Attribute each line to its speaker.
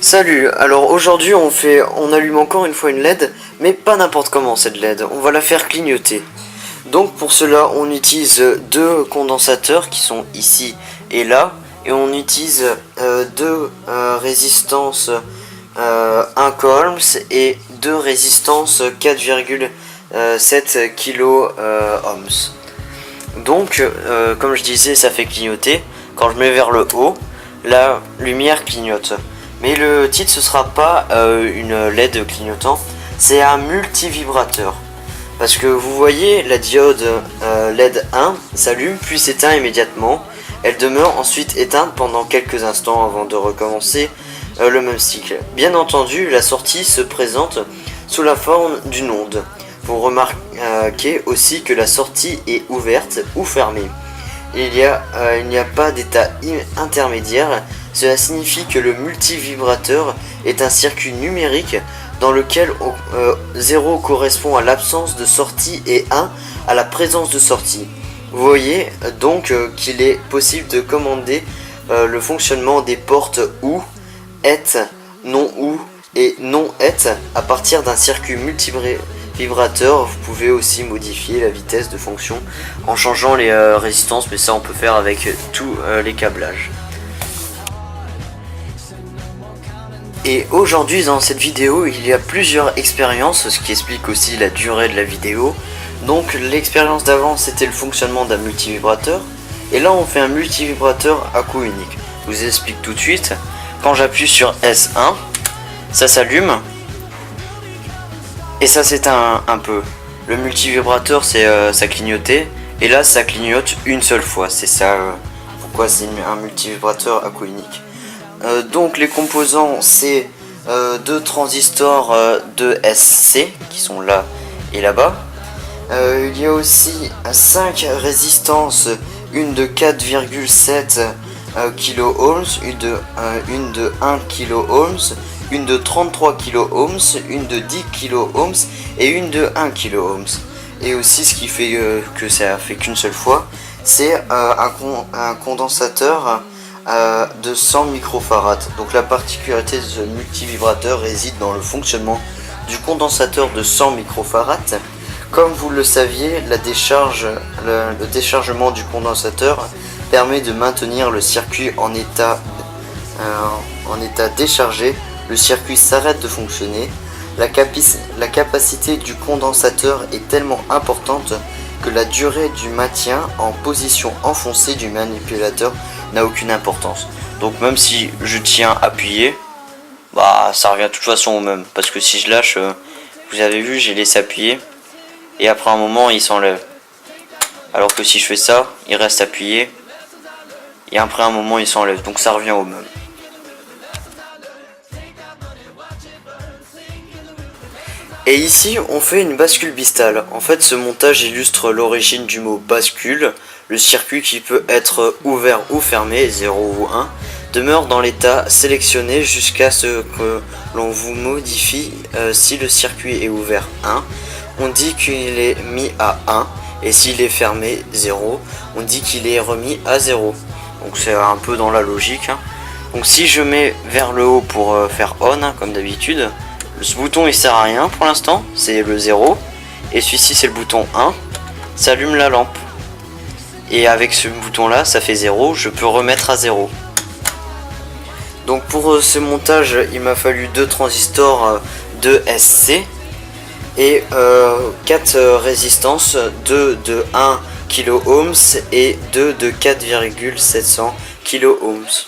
Speaker 1: Salut, alors aujourd'hui on allume encore une fois une LED, mais pas n'importe comment cette LED, on va la faire clignoter. Donc pour cela on utilise deux condensateurs qui sont ici et là, et on utilise deux résistances 1 coulomb et deux résistances 4,7 kilo ohms. Donc comme je disais, ça fait clignoter. Quand je mets vers le haut, la lumière clignote. Mais le titre ce sera pas une LED clignotant, c'est un multivibrateur. Parce que vous voyez la diode LED 1 s'allume puis s'éteint immédiatement. Elle demeure ensuite éteinte pendant quelques instants avant de recommencer le même cycle. Bien entendu, la sortie se présente sous la forme d'une onde. Vous remarquez aussi que la sortie est ouverte ou fermée. Il n'y a pas d'état intermédiaire. Cela signifie que le multivibrateur est un circuit numérique dans lequel 0 correspond à l'absence de sortie et 1 à la présence de sortie. Vous voyez donc qu'il est possible de commander le fonctionnement des portes OU, ET, non OU et non ET à partir d'un circuit multivibrateur. Vous pouvez aussi modifier la vitesse de fonction en changeant les résistances, mais ça on peut faire avec tous les câblages. Et aujourd'hui dans cette vidéo il y a plusieurs expériences, ce qui explique aussi la durée de la vidéo. Donc l'expérience d'avant c'était le fonctionnement d'un multivibrateur, et là on fait un multivibrateur à coup unique. Je vous explique tout de suite. Quand j'appuie sur S1, ça s'allume et ça s'éteint un peu. Le multivibrateur c'est ça clignotait, et là ça clignote une seule fois. C'est ça pourquoi c'est un multivibrateur à coup unique. Donc les composants c'est deux transistors de SC qui sont là et là-bas. Il y a aussi 5 résistances, une de 4,7 kilo une de 1 kilo une de 33 kilo une de 10 kilo et une de 1 kilo. Et aussi ce qui fait que ça fait qu'une seule fois, c'est un condensateur de 100 microfarads. Donc la particularité de ce multivibrateur réside dans le fonctionnement du condensateur de 100 microfarads. Comme vous le saviez, le déchargement du condensateur permet de maintenir le circuit en état déchargé. Le circuit s'arrête de fonctionner. La capacité du condensateur est tellement importante que la durée du maintien en position enfoncée du manipulateur n'a aucune importance. Donc même si je tiens appuyé, bah ça revient de toute façon au même. Parce que si je lâche, vous avez vu, j'ai laissé appuyer, et après un moment il s'enlève. Alors que si je fais ça, il reste appuyé, et après un moment il s'enlève. Donc ça revient au même. Et ici on fait une bascule bistale. En fait ce montage illustre l'origine du mot bascule. Le circuit qui peut être ouvert ou fermé, 0 ou 1, demeure dans l'état sélectionné jusqu'à ce que l'on vous modifie. Si le circuit est ouvert 1, on dit qu'il est mis à 1, et s'il est fermé 0, on dit qu'il est remis à 0. Donc c'est un peu dans la logique. Donc si je mets vers le haut pour faire on, comme d'habitude, ce bouton il sert à rien pour l'instant, c'est le 0, et celui-ci c'est le bouton 1, ça allume la lampe. Et avec ce bouton là ça fait 0, je peux remettre à 0. Donc pour ce montage il m'a fallu deux transistors de SC et 4 résistances, 2 de 1 kilo ohms et 2 de 4,700 kilo ohms.